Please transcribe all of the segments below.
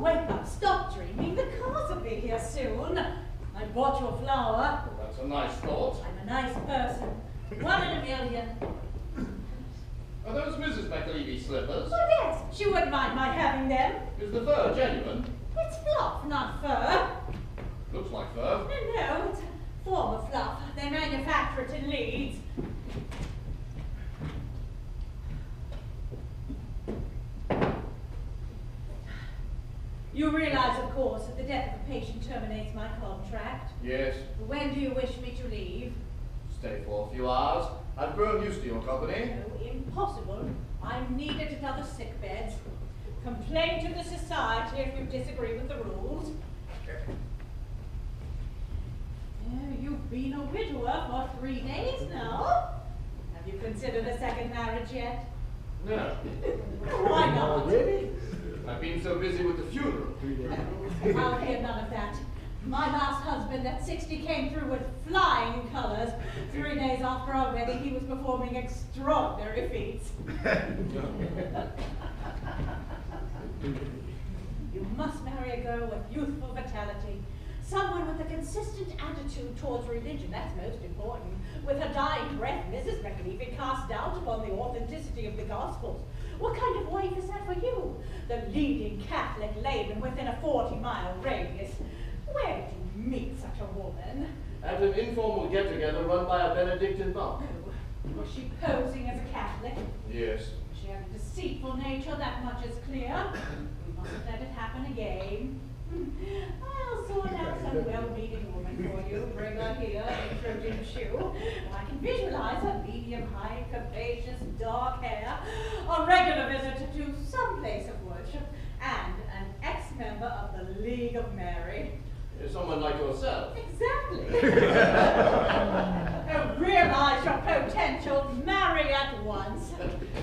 Wake up, stop dreaming. The cars will be here soon. I bought you a flower. Well, that's a nice thought. I'm a nice person. 1 in a million. Are those Mrs. McLeavy's slippers? Oh, yes. She wouldn't mind my having them. Is the fur genuine? It's fluff, not fur. Looks like fur. No, it's a form of fluff. They manufacture it in Leeds. You realize, of course, that the death of a patient terminates my contract. Yes. When do you wish me to leave? Stay for a few hours. I've grown used to your company. No, impossible. I'm needed at other sick beds. Complain to the society if you disagree with the rules. You've been a widower for 3 days now. Have you considered a second marriage yet? No. Why not? Really? I've been so busy with the funeral. I'll hear none of that. My last husband at 60 came through with flying colors. 3 days after our wedding, he was performing extraordinary feats. You must marry a girl with youthful vitality. Someone with a consistent attitude towards religion, that's most important. With her dying breath, Mrs. McLeavy cast doubt upon the authenticity of the Gospels. What kind of wife is that for you? The leading Catholic layman within a 40-mile radius. Where did you meet such a woman? At an informal get-together run by a Benedictine monk. Oh, was she posing as a Catholic? Yes. She had a deceitful nature, that much is clear. We mustn't let it happen again. I'll sort out some well-meaning woman for you, bring her here in Trojan shoe. I can visualize her medium height, capacious, dark hair, a regular visitor to some place of worship, and an ex-member of the League of Mary. Someone like yourself. Exactly. Oh, realize your potential, marry at once.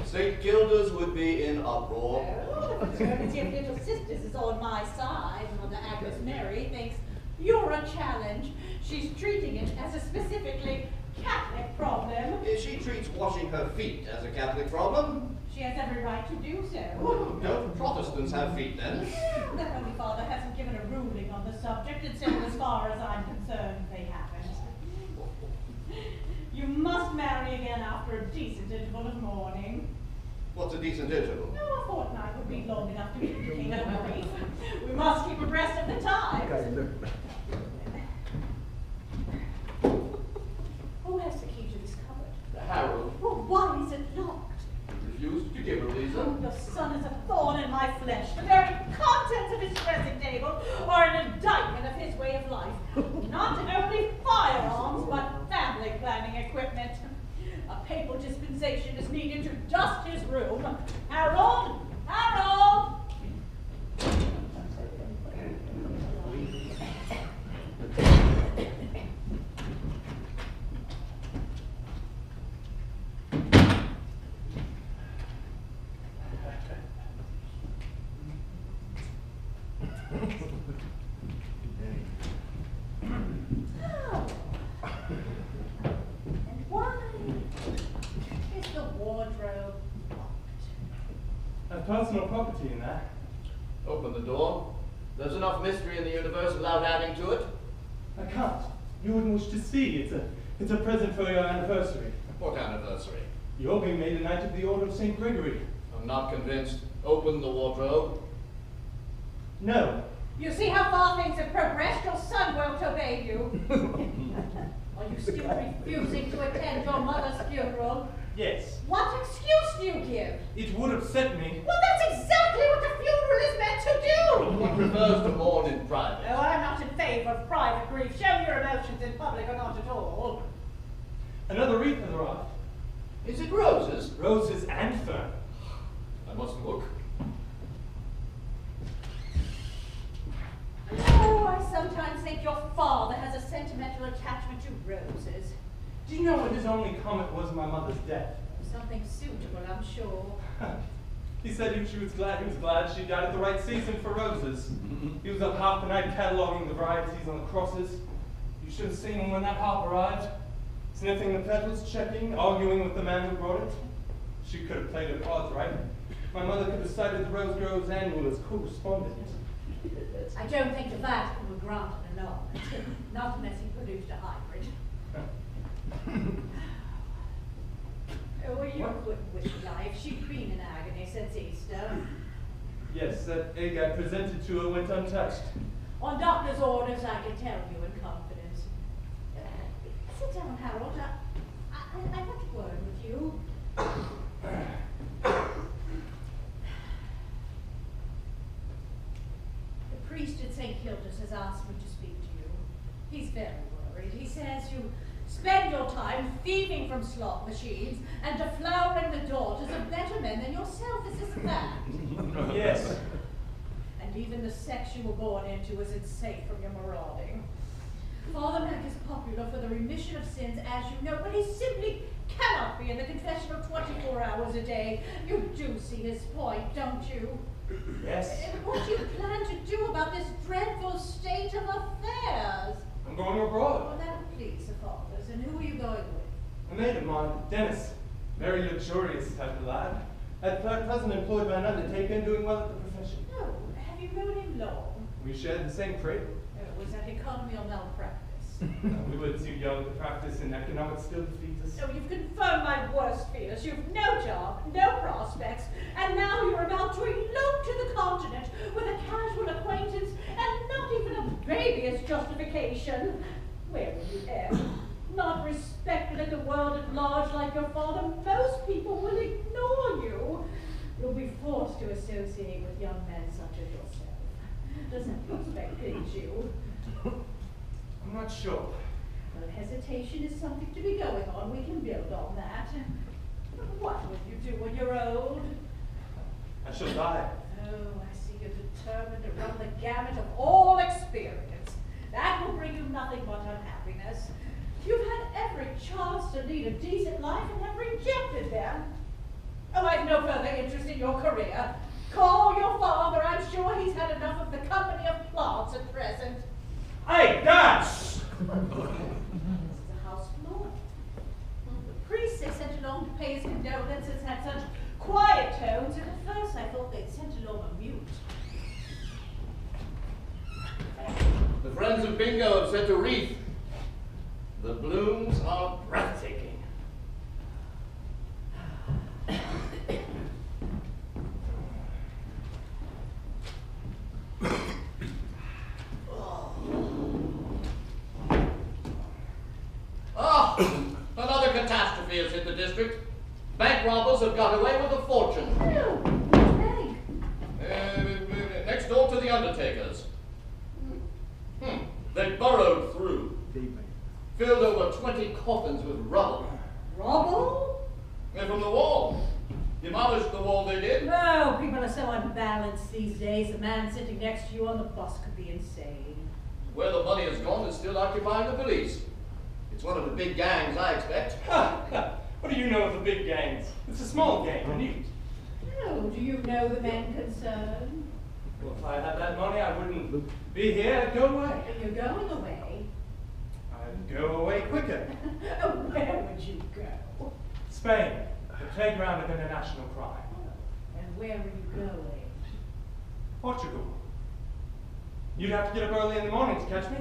St. Gilda's would be in uproar. Oh, the fraternity of little sisters is on my side. Mother Agnes Mary thinks you're a challenge. She's treating it as a specifically Catholic problem. She treats washing her feet as a Catholic problem. She has every right to do so. Oh, don't Protestants have feet then? The Holy Father hasn't given a ruling on the subject, and so as far as I'm concerned, they haven't. You must marry again after a decent interval of mourning. What's a decent interval? No, a fortnight would be long enough to indicate a brief. We must keep abreast of the times. Who has the key to this cupboard? Harold. Well, why is it locked? Refused to give a reason. Your son is a thorn in my flesh. The very contents of his dressing table are an indictment of his way of life. Not only firearms, but family planning equipment. A papal dispensation is needed to dust his room. Harold! Harold! Personal property in there. Open the door. There's enough mystery in the universe without adding to it. I can't. You wouldn't wish to see. It's a present for your anniversary. What anniversary? You're being made a Knight of the Order of St. Gregory. I'm not convinced. Open the wardrobe. No. You see how far things have progressed? Your son won't obey you. Are you still refusing to attend your mother's funeral? Yes. What excuse do you give? It would upset me. Well, that's exactly what the funeral is meant to do! One prefers to mourn in private. Oh, I'm not in favour of private grief. Show your emotions in public or not at all. Another wreath has arrived. Is it roses? Roses and fern. I must look. Oh, I sometimes think your father has a sentimental attachment to roses. Do you know what his only comment was my mother's death? Something suitable, I'm sure. He said he was glad she died at the right season for roses. He was up half the night cataloguing the varieties on the crosses. You should have seen him when that harp arrived. Sniffing the petals, checking, arguing with the man who brought it. She could have played her cards right. My mother could have cited the Rose Groves Annual as co-respondent. I don't think the Vatican would grant an annulment, not unless he produced a hybrid. Oh, you couldn't wish life. She'd been in agony since Easter. Yes, that egg I presented to her went untouched. On doctor's orders, I can tell you in confidence. Sit down, Harold. I'd like a word with you. The priest at St. Hilda's has asked me to speak to you. He's very worried. He says you spend your time thieving from slot machines and deflowering the daughters of better men than yourself. Is this a fact? Yes. And even the sex you were born into isn't safe from your marauding. Father Mac is popular for the remission of sins, as you know, but he simply cannot be in the confessional 24 hours a day. You do see his point, don't you? Yes. What do you plan to do about this dreadful state of affairs? I'm going abroad. Well, that would please the fathers. And who are you going with? A mate of mine, Dennis. Very luxurious type of lad. At present employed by an undertaker and doing well at the profession. Oh, have you known him long? We shared the same cradle. Was that economy or malpractice? We were too young to practice, and economics still defeat us. Oh, you've confirmed my worst fears. You've no job, no prospects, and now you're about to elope to the continent with a casual acquaintance and not even a baby as justification. Where will you end? Not respected in the world at large like your father, most people will ignore you. You'll be forced to associate with young men such as yourself. Does that prospect please you? I'm not sure. Well, hesitation is something to be going on. We can build on that. What will you do when you're old? I shall die. Oh, I see you're determined to run the gamut of all experience. That will bring you nothing but unhappiness. You've had every chance to lead a decent life and have rejected them. Oh, I've no further interest in your career. Call your father. I'm sure he's had enough of the company of plants at present. Hey, Dad! This is a house floor. The priest they sent along to pay his condolences had such quiet tones, and at first I thought they'd sent along a mute. The friends of Bingo have sent a wreath. The blooms are breathtaking. Another catastrophe has hit the district. Bank robbers have got away with a fortune. Oh, which bank? Next door to the undertaker's. They burrowed through. Filled over 20 coffins with rubble. Rubble? And from the wall. Demolished the wall, they did. Oh, people are so unbalanced these days. The man sitting next to you on the bus could be insane. Where the money has gone is still occupying the police. It's one of the big gangs, I expect. What do you know of the big gangs? It's a small gang, and you... Oh, do you know the men concerned? Well, if I had that money, I wouldn't be here. I'd go away. You're going away? I'd go away quicker. Oh, where would you go? Spain, the playground of international crime. And where are you going? Portugal. You'd have to get up early in the morning to catch me.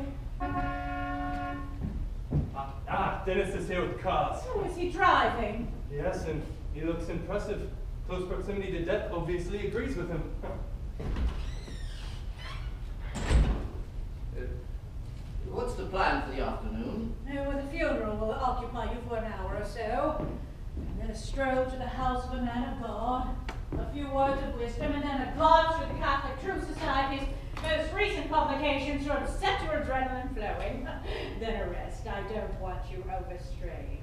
Dennis is here with cars. Oh, is he driving? Yes, and he looks impressive. Close proximity to death obviously agrees with him. What's the plan for the afternoon? Oh, well, the funeral will occupy you for an hour or so. And then a stroll to the house of a man of God, a few words of wisdom, and then a glance through the Catholic Truth Society's most recent publications sort of set your adrenaline flowing. Then a rest. I don't want you overstrained.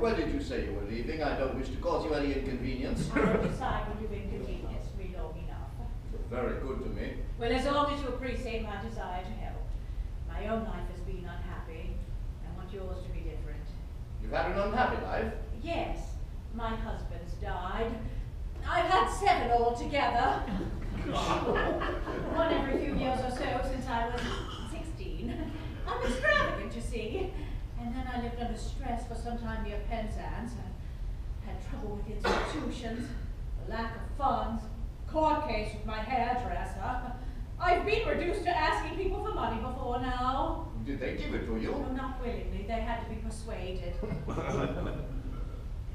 When did you say you were leaving? I don't wish to cause you any inconvenience. I'll decide when you've inconvenienced me long enough. You're very good to me. Well, as long as you appreciate my desire to help. My own life has been unhappy. I want yours to be different. You've had an unhappy life? Yes, my husband's died. I've had 7 altogether. One every few years or so since I was 16. I'm extravagant, you see. And then I lived under stress for some time near Penzance. I had trouble with institutions, a lack of funds, court case with my hairdresser. I've been reduced to asking people for money before now. Did they give it to you? No, not willingly. They had to be persuaded.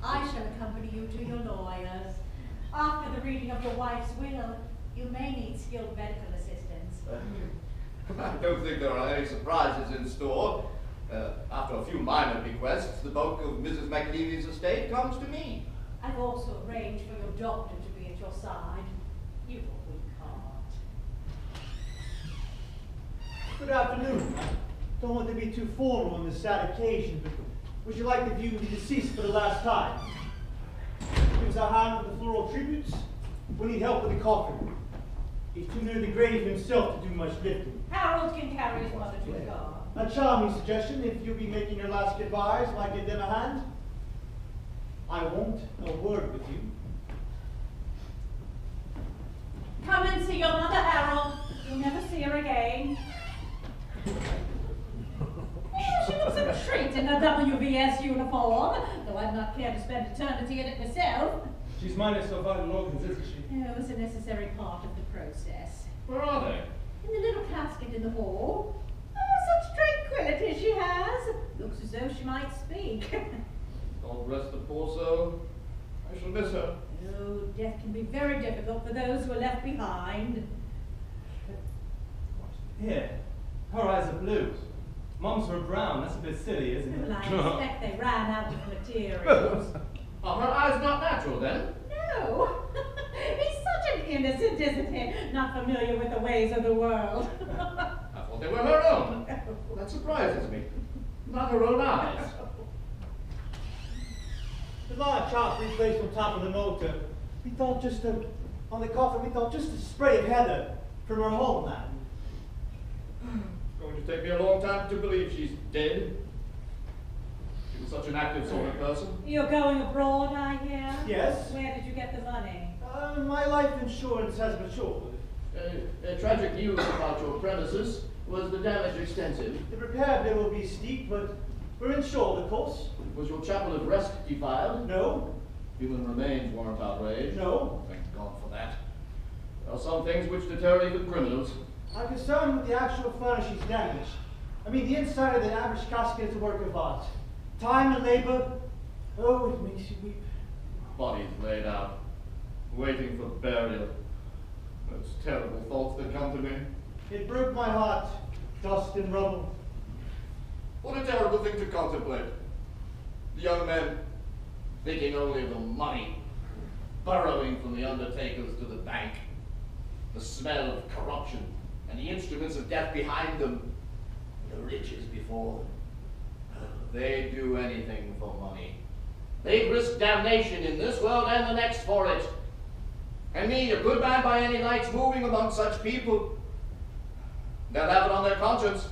I shall accompany you to your lawyers. After the reading of your wife's will, you may need skilled medical assistance. I don't think there are any surprises in store. After a few minor bequests, the bulk of Mrs. McLeavy's estate comes to me. I've also arranged for your doctor to be at your side. You've a weak heart. Good afternoon. I don't want to be too formal on this sad occasion, but would you like to view the deceased for the last time? Give us a hand with the floral tributes. We need help with the coffin. He's too near the grave himself to do much lifting. Harold can carry his mother to the car. A charming suggestion if you'll be making your last goodbyes and I give them a hand. I won't a word with you. Come and see your mother, Harold. You'll never see her again. Yeah, she looks a treat in her WVS uniform, though I'd not care to spend eternity in it myself. She's minus her vital organs, isn't she? Oh, it's a necessary part of the process. Where are they? In the little casket in the hall. Oh, such tranquility she has. Looks as though she might speak. God bless the poor soul. I shall miss her. Oh, death can be very difficult for those who are left behind. Here, her eyes are blue. Mum's were brown. That's a bit silly, isn't it? Well, I expect they ran out of materials. Are her eyes not natural then? No. He's such an innocent, isn't he? Not familiar with the ways of the world. I thought they were her own. Well, that surprises me. Not her own eyes. The large chop we placed on top of the motor, we thought just on the coffin, we thought just a spray of heather from her homeland. Going to take me a long time to believe she's dead. She was such an active sort of person. You're going abroad, I hear? Yes. Where did you get the money? My life insurance has matured. Tragic news about your premises. Was the damage extensive? The repair bill will be steep, but we're insured, of course. Was your chapel of rest defiled? No. Human remains weren't outraged? No. Thank God for that. There are some things which deter even criminals. I'm concerned with the actual furnishings damaged. I mean, the inside of the average casket is a work of art. Time and labor, oh, it makes you weep. Bodies laid out, waiting for burial. Those terrible thoughts that come to me. It broke my heart, dust and rubble. What a terrible thing to contemplate. The young men thinking only of the money, burrowing from the undertakers to the bank. The smell of corruption and the instruments of death behind them, the riches before them. They'd do anything for money. They'd risk damnation in this world and the next for it. And me, a good man by any lights, moving among such people. They'll have it on their conscience.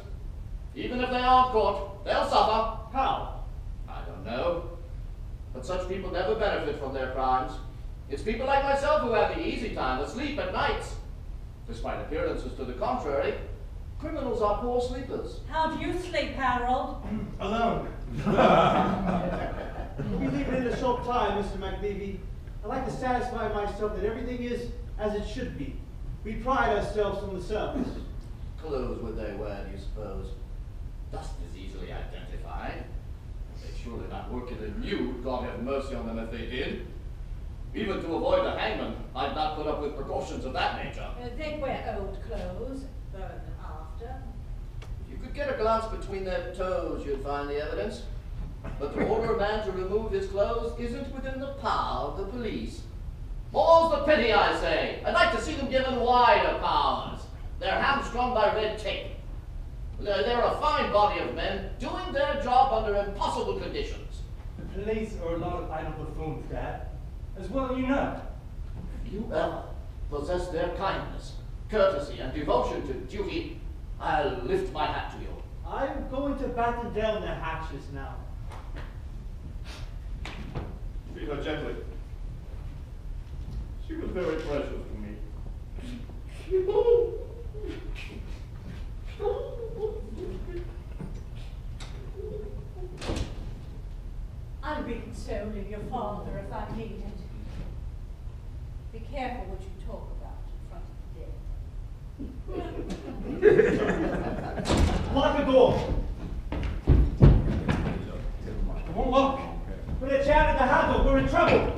Even if they aren't caught, they'll suffer. How? I don't know. But such people never benefit from their crimes. It's people like myself who have the easy time, asleep at nights. Despite appearances to the contrary, criminals are poor sleepers. How do you sleep, Harold? Alone. We leave it in a short time, Mr. McLeavy. I like to satisfy myself that everything is as it should be. We pride ourselves on the service. Clothes would they wear, do you suppose? Dust is easily identified. surely not working in nude. God have mercy on them if they did. Even to avoid the hangman, I'd not put up with precautions of that nature. They'd wear old clothes, burn them after. If you could get a glance between their toes, you'd find the evidence. But to order a man to remove his clothes isn't within the power of the police. More's the pity, I say. I'd like to see them given wider powers. They're hamstrung by red tape. They're a fine body of men doing their job under impossible conditions. The police are a lot of idle buffoons, Dad. As well you know. If you ever possess their kindness, courtesy, and devotion to duty, I'll lift my hat to you. I'm going to batten down the hatches now. Treat her gently. She was very precious to me. I'll be consoling your father if I need it. Be careful what you talk about in front of the dead. Lock the door. It won't look. Put a chat at the handle. We're in trouble.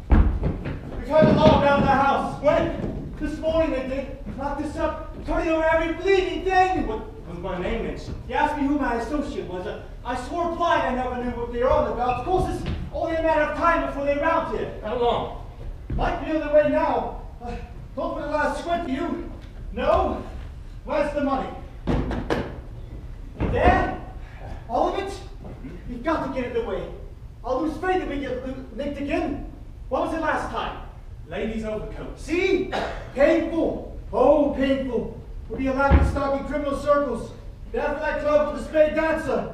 We've heard the law around the house. When? This morning they did. Locked us up, turning over every bleeding thing. What was my name mentioned? You asked me who my associate was. I swore blind I never knew what they were on about. Of course, it's only a matter of time before they round here. How long? Might be on the way now. Don't put the last squint to you. No? Where's the money? There? All of it? You've got to get it away. I'll lose faith if we get nicked again. What was it last time? Ladies' overcoats. See? Painful. Oh, painful. We'll be allowed to stop in criminal circles. Down for that club with the spade dancer.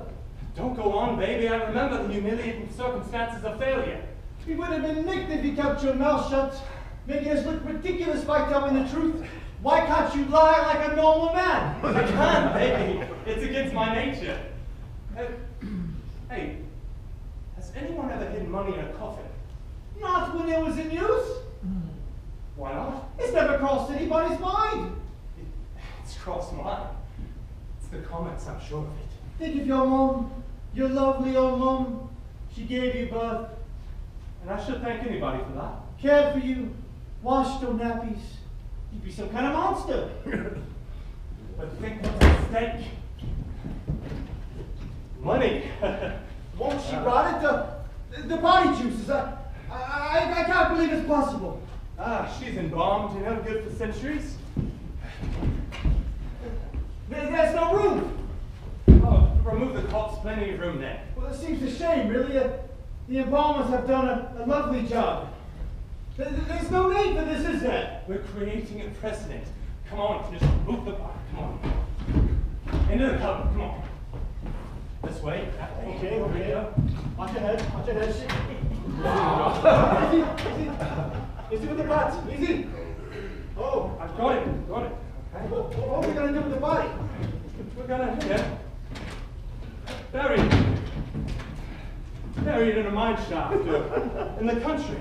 Don't go on, baby. I remember the humiliating circumstances of failure. You would have been nicked if you kept your mouth shut, making us look ridiculous by telling the truth. Why can't you lie like a normal man? I can't, baby. It's against my nature. Hey, has anyone ever hidden money in a coffin? Not when it was in use. Why not? It's never crossed anybody's mind. It's crossed mine. It's the comments, I'm sure of it. Think of your mom, your lovely old mom. She gave you birth, And I should thank anybody for that. cared for you, washed your nappies. You'd be some kind of monster. But think what's at stake. Money. Won't she rot it? The body juices. I can't believe it's possible. She's embalmed, you know, good for centuries. There's no room. Oh, remove the corpse, plenty of room there. Well, it seems a shame, really. The embalmers have done a lovely job. There's no need for this, is there? We're creating a precedent. Come on, just move the body. Come on. Into the cupboard, come on. This way, that way. Okay, Here we okay. go. Watch your head, watch your head. Easy, easy with the butts, easy. Oh, I've got it, got it. Okay. what are we gonna do with the body? We're gonna, bury it in a mine shaft, in the country.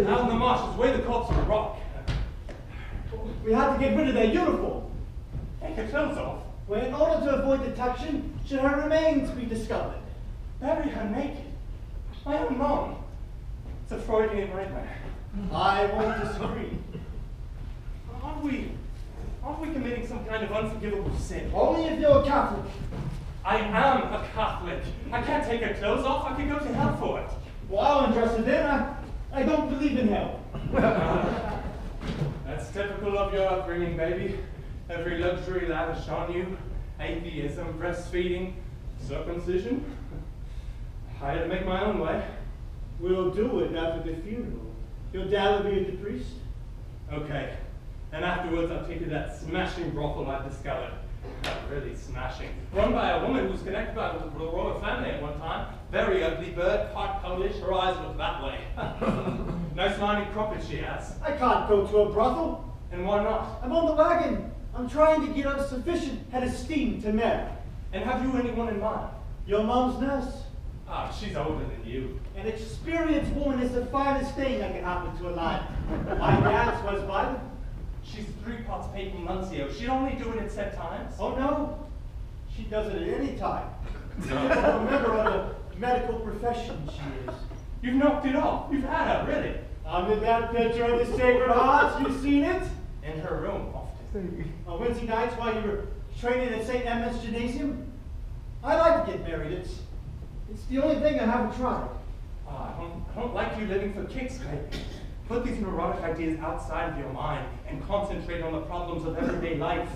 Out in the marshes, where the corpse on a rock. We have to get rid of their uniform. Take her clothes off. Well, in order to avoid detection, should her remains be discovered. Bury her naked. My own mom. It's a Freudian nightmare. I won't disagree. Aren't we committing some kind of unforgivable sin? Only if you're a Catholic. I am a Catholic. I can't take her clothes off. I can go to hell for it. Well, I'll undress her then. I don't believe in hell. That's typical of your upbringing, baby. Every luxury lavished on you. Atheism, breastfeeding, circumcision. I had to make my own way. We'll do it after the funeral. Your dad will be with the priest. Okay. And afterwards, I'll take you to that smashing brothel I've discovered. Really smashing. Run by a woman who's connected by the royal family at one time. Very ugly bird, part Polish, her eyes look that way. Nice lining cropped she has. I can't go to a brothel. And why not? I'm on the wagon. I'm trying to get up sufficient head of steam to marry. And have you anyone in mind? Your mom's nurse. She's older than you. An experienced woman is the finest thing that can happen to a lad. My dad's was violent. She's 3 parts papal nuncio. She'd only do it at set times. Oh no. She does it at any time. Remember what a medical profession she is. You've knocked it off. You've had her, really. Under that picture of the Sacred Heart, you've seen it? In her room, often. On Wednesday nights while you were training at St. Emma's Gymnasium? I'd like to get married. It's the only thing I haven't tried. I don't like you living for kicks, Craig. Put these neurotic ideas outside of your mind and concentrate on the problems of everyday life.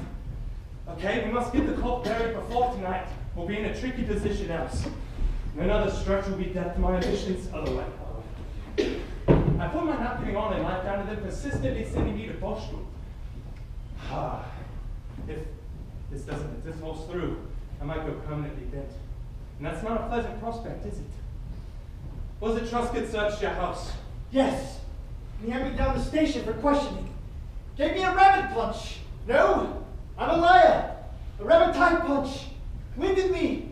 Okay, we must get the colt buried before tonight. We'll be in a tricky position else. And another stretch will be death to my ambitions otherwise. I put my napkin on and lied down to them, persistently sending me to Boston. If this falls through, I might go permanently dead. And that's not a pleasant prospect, is it? Was it Truscott searched your house? Yes. He had me down the station for questioning. Gave me a rabbit punch. No, I'm a liar. A rabbit type punch. Winded me.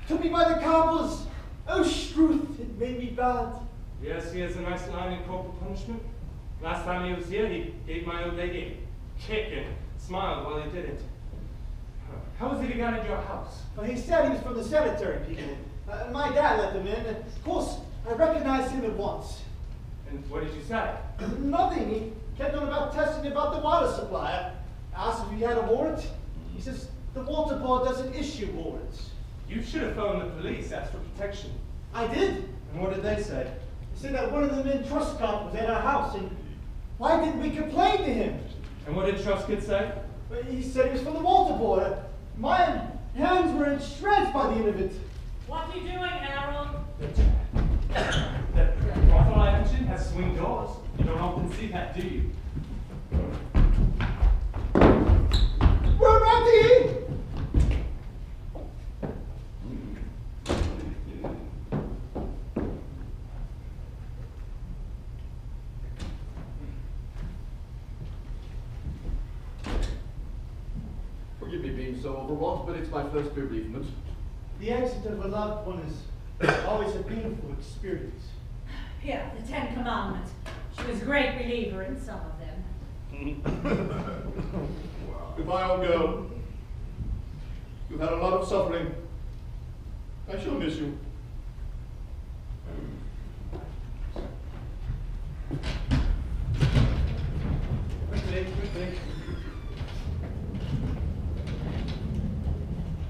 Took me by the cobbles. Oh, Struth, it made me bad. Yes, he has a nice line in corporal punishment. Last time he was here, he gave my old lady a kick and smiled while he did it. How was it he got into your house? Well, he said he was from the cemetery people. My dad let them in. Of course, I recognized him at once. And what did you say? Nothing. He kept on about testing about the water supply. I asked if he had a warrant. He says the water board doesn't issue warrants. You should have phoned the police, asked for protection. I did. And what did they say? They said that one of the men Truscott was at our house, and why didn't we complain to him? And what did Truscott say? Well, he said he was from the water board. My hands were in shreds by the end of it. What are you doing, Harold? The brothel I mentioned has swing doors. You don't often see that, do you? We're ready! Forgive me being so overwrought, but it's my first bereavement. The exit of a loved one is always a painful experience. Here, the Ten Commandments. She was a great believer in some of them. Goodbye, old girl. You've had a lot of suffering. I shall miss you. Quickly.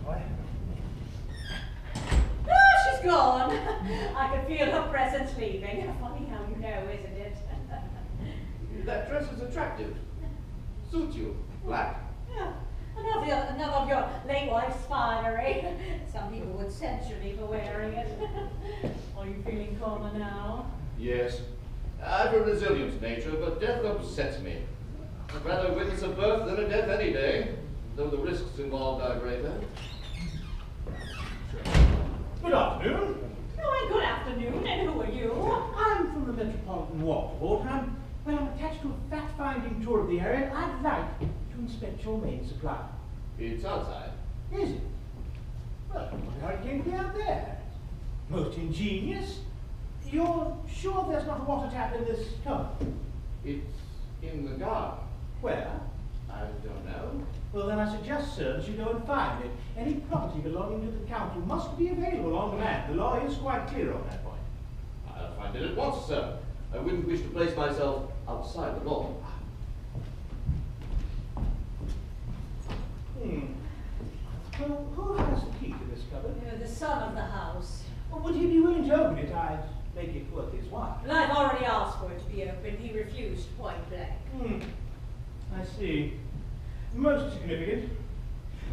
What? Ah, she's gone. I can feel her presence leaving. Funny how you know, isn't it? That dress is attractive. Suits you. Black. Yeah. Another of your late wife's finery. Some people would censure me for wearing it. Are you feeling calmer now? Yes. I've a resilient nature, but death upsets me. I'd rather witness a birth than a death any day, though the risks involved are greater. Good afternoon. Oh, and good afternoon, and who are you? I'm from the Metropolitan Water Board, and I'm attached to a fact-finding tour of the area, and I'd like to inspect your main supply. It's outside. Is it? Well, I wonder how it came to be out there. Most ingenious. You're sure there's not a water tap in this cupboard? It's in the garden. Where? I don't know. Well, then I suggest, sir, that you go and find it. Any property belonging to the council must be available on demand. The law is quite clear on that point. I'll find it at once, sir. I wouldn't wish to place myself outside the law. Well, who has the key to this cupboard? You're the son of the house. Well, would he be willing to open it? I'd make it worth his while. Well, I've already asked for it to be opened. He refused point blank. I see. Most significant.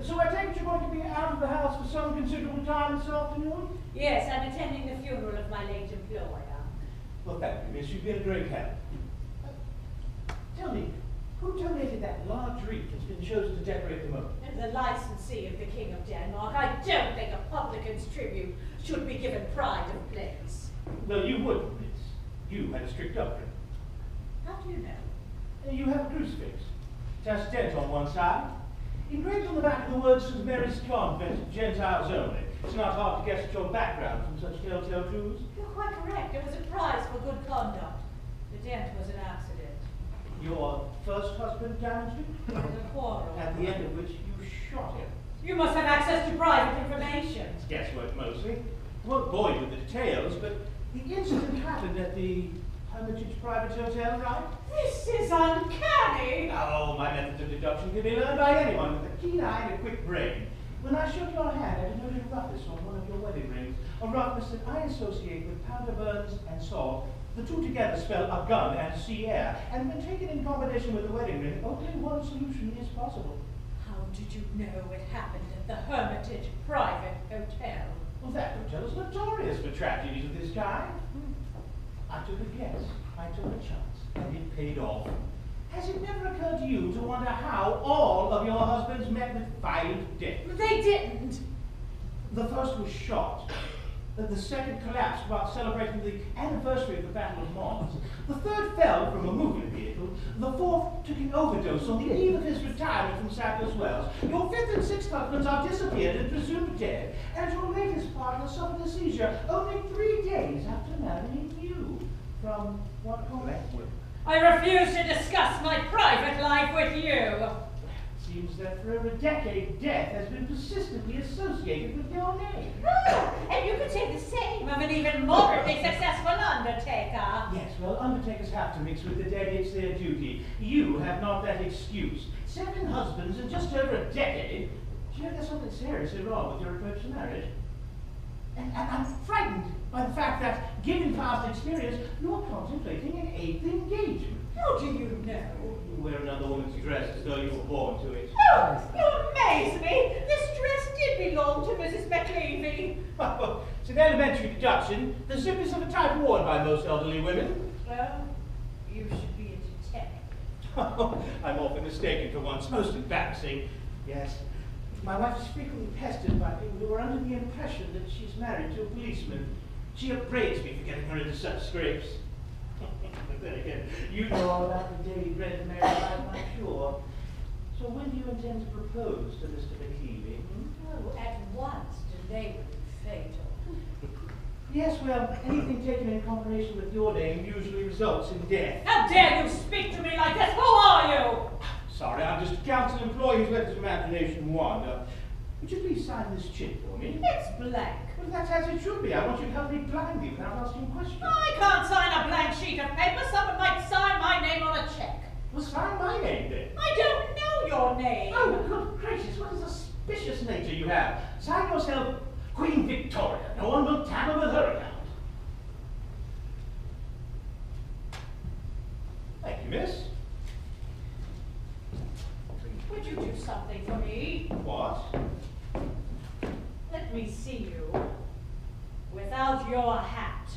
So I take it you're going to be out of the house for some considerable time this afternoon? Yes, I'm attending the funeral of my late employer. Well, thank you, miss. You've been a great help. Tell me, who donated that large wreath that's been chosen to decorate the moat? As the licensee of the King of Denmark, I don't think a publican's tribute should be given pride of place. Well, you wouldn't, miss. You had a strict doctrine. How do you know? You have a crucifix. It has a dent on one side. Engraved on the back of the words St. Mary's Convent, Gentiles only. It's not hard to guess at your background from such telltale clues. You're quite correct. It was a prize for good conduct. The dent was an accident. Your first husband, Downstreet? It was a quarrel. At the end of which you shot him. You must have access to private information. It's guesswork mostly. I won't bore you with the details, but the incident happened at the Hermitage Private Hotel, right? This is uncanny. Oh, my methods of deduction can be learned by anyone with a keen eye and a quick brain. When I shook your hand, I denoted roughness on one of your wedding rings, a roughness that I associate with powder burns and salt. The two together spell a gun and sea air, and when taken in combination with the wedding ring, only one solution is possible. How did you know it happened at the Hermitage Private Hotel? Well, that hotel is notorious for tragedies of this kind. I took a guess, I took a chance, and it paid off. Has it never occurred to you to wonder how all of your husbands met with violent death? They didn't. The first was shot. The second collapsed while celebrating the anniversary of the Battle of Mons. The third fell from a moving vehicle. The fourth took an overdose on the eve of his retirement from Sadler's Wells. Your fifth and sixth husbands are disappeared and presumed dead, and your latest partner suffered a seizure only 3 days after marrying you. From what correct? I refuse to discuss my private life with you. Seems that for over a decade, death has been persistently associated with your name. Ah, and you could say the same of an even moderately successful undertaker. Yes, well, undertakers have to mix with the dead. It's their duty. You have not that excuse. 7 husbands in just over a decade. Do you know there's something seriously wrong with your approach to marriage? And I'm frightened by the fact that, given past experience, you're contemplating an 8th engagement. How do you know? You wear another woman's dress as though you were born to it. Oh, you amaze me! This dress did belong to Mrs. McLeavy. It's an elementary deduction, the simplest of a type worn by most elderly women. Well, you should be a detective. I'm often mistaken for once, most embarrassing. Yes. My wife is frequently pestered by people who are under the impression that she's married to a policeman. She upbraids me for getting her into such scrapes. But then again, you know all about the daily bread of married life, I'm sure. So when do you intend to propose to Mr. McLeavy? Oh, at once. Delay would be fatal. Yes, well, anything taken in combination with your name usually results in death. How dare you speak to me like this? Who are you? Sorry, I'm just a council employee who's let his imagination wander. Would you please sign this check for me? It's blank. Well, that's as it should be. I want you to help me blindly without asking questions. I can't sign a blank sheet of paper. Someone might sign my name on a check. Well, sign my name then. I don't know your name. Oh, good gracious, what a suspicious nature you have. Sign yourself Queen Victoria. No one will tamper with her account. Thank you, miss. Would you do something for me? What? Let me see you without your hat.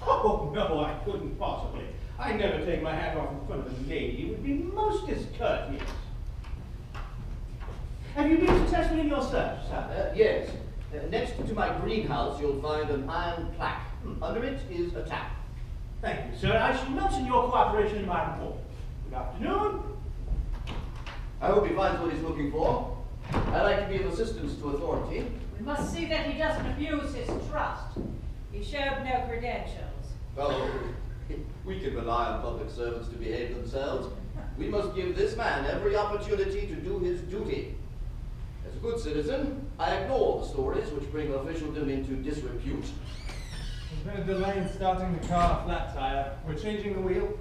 Oh, no, I couldn't possibly. I never take my hat off in front of a lady. It would be most discourteous. Have you been successful in your search, sir? Yes. Next to my greenhouse, you'll find an iron plaque. Under it is a tap. Thank you, sir. I shall mention your cooperation in my report. Good afternoon. I hope he finds what he's looking for. I like to be of assistance to authority. We must see that he doesn't abuse his trust. He showed no credentials. Oh, we can rely on public servants to behave themselves. We must give this man every opportunity to do his duty. As a good citizen, I ignore the stories which bring officialdom into disrepute. There's been a delay in starting the car flat tire. We're changing the wheel.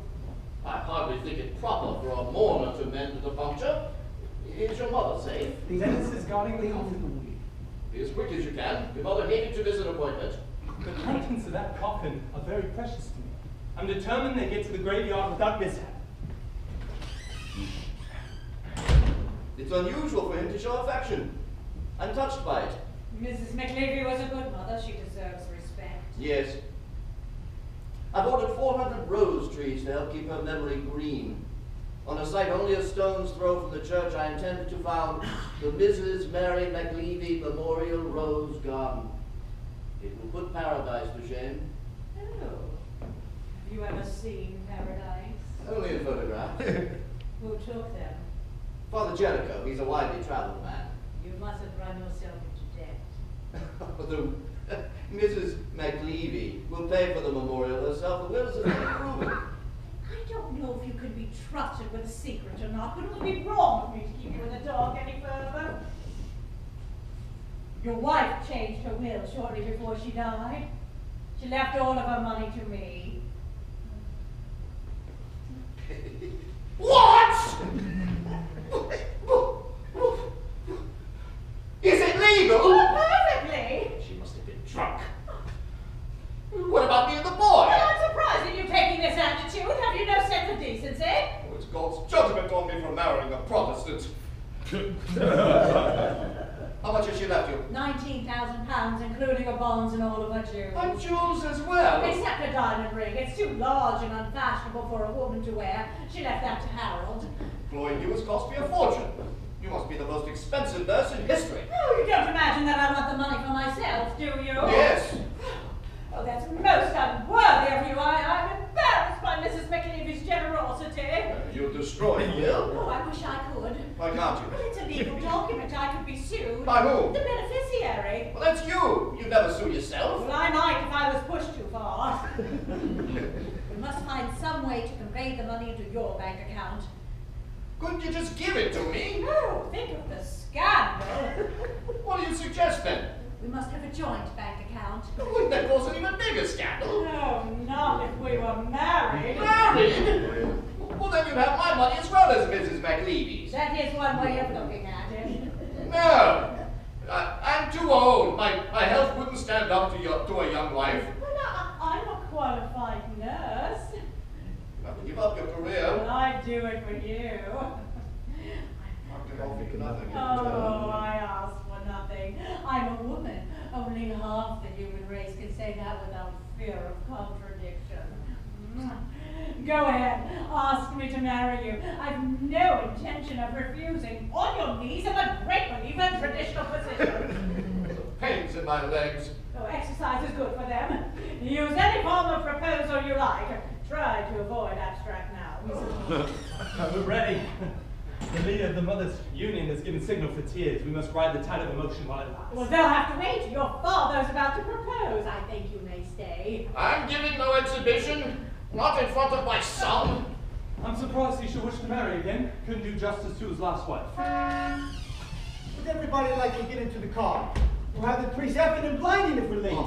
I hardly think it proper for a mourner to mend the puncture. Is your mother safe? Dennis is guarding the coffin. Be as quick as you can. Your mother hated to miss an appointment. The contents of that coffin are very precious to me. I'm determined they get to the graveyard without mishap. It's unusual for him to show affection. I'm touched by it. Mrs. McLeavy was a good mother. She deserves respect. Yes. I've ordered 400 rose trees to help keep her memory green. On a site only a stone's throw from the church, I intended to found the Mrs. Mary McLeavy Memorial Rose Garden. It will put paradise to shame. Oh. Have you ever seen paradise? Only in photographs. Who took them? Father Jericho, he's a widely traveled man. You mustn't run yourself into debt. Mrs. McLeavy will pay for the memorial herself. The wills have been proven. I don't know if you can be trusted with a secret or not, but it would be wrong of me to keep you in the dark any further. Your wife changed her will shortly before she died. She left all of her money to me. What? Is it legal? Oh, perfectly. She must have been drunk. What about me and the boy? Well, I'm surprised at you taking this attitude. Have you no sense of decency? Oh, it's God's judgment on me for marrying a Protestant. How much has she left you? £19,000, including her bonds and all of her jewels. And jewels as well. Except a diamond ring. It's too large and unfashionable for a woman to wear. She left that to Harold. Employing you has cost me a fortune. You must be the most expensive nurse in history. Oh, you don't imagine that I want the money for myself, do you? Yes. Oh, that's most unworthy of you. I'm embarrassed by Mrs. McLeavy's generosity. You'll destroy the will. Oh, I wish I could. Why can't you? Well, it's a legal document. I could be sued. By whom? The beneficiary. Well, that's you. You never sue yourself. Well, I might if I was pushed too far. We must find some way to convey the money into your bank account. Couldn't you just give it to me? Oh, think of the scandal. What do you suggest then? We must have a joint bank account. Wouldn't that cause an even bigger scandal? No, not if we were married. Married? Well, then you'd have my money as well as Mrs. McLeavy's. That is one way of looking at it. No. I'm too old. My health wouldn't stand up to a young wife. Well, I'm a qualified nurse. You have to give up your career. Well, I'd do it for you. I'll give off for nothing. Oh, I ask for nothing. I'm a woman. Only half the human race can say that without fear of contradiction. Go ahead, ask me to marry you. I've no intention of refusing. On your knees, I'm a great believer in traditional positions. Pains in my legs. Oh, exercise is good for them. Use any form of proposal you like. Try to avoid abstract nouns. We're ready. The leader of the Mothers' Union has given signal for tears. We must ride the tide of emotion while it lasts. Well, they'll have to wait. Your father's about to propose. I think you may stay. I'm giving no exhibition. Not in front of my son. I'm surprised he should wish to marry again. Couldn't do justice to his last wife. Would everybody like to get into the car? We'll have the priest effing and blinding if we're late.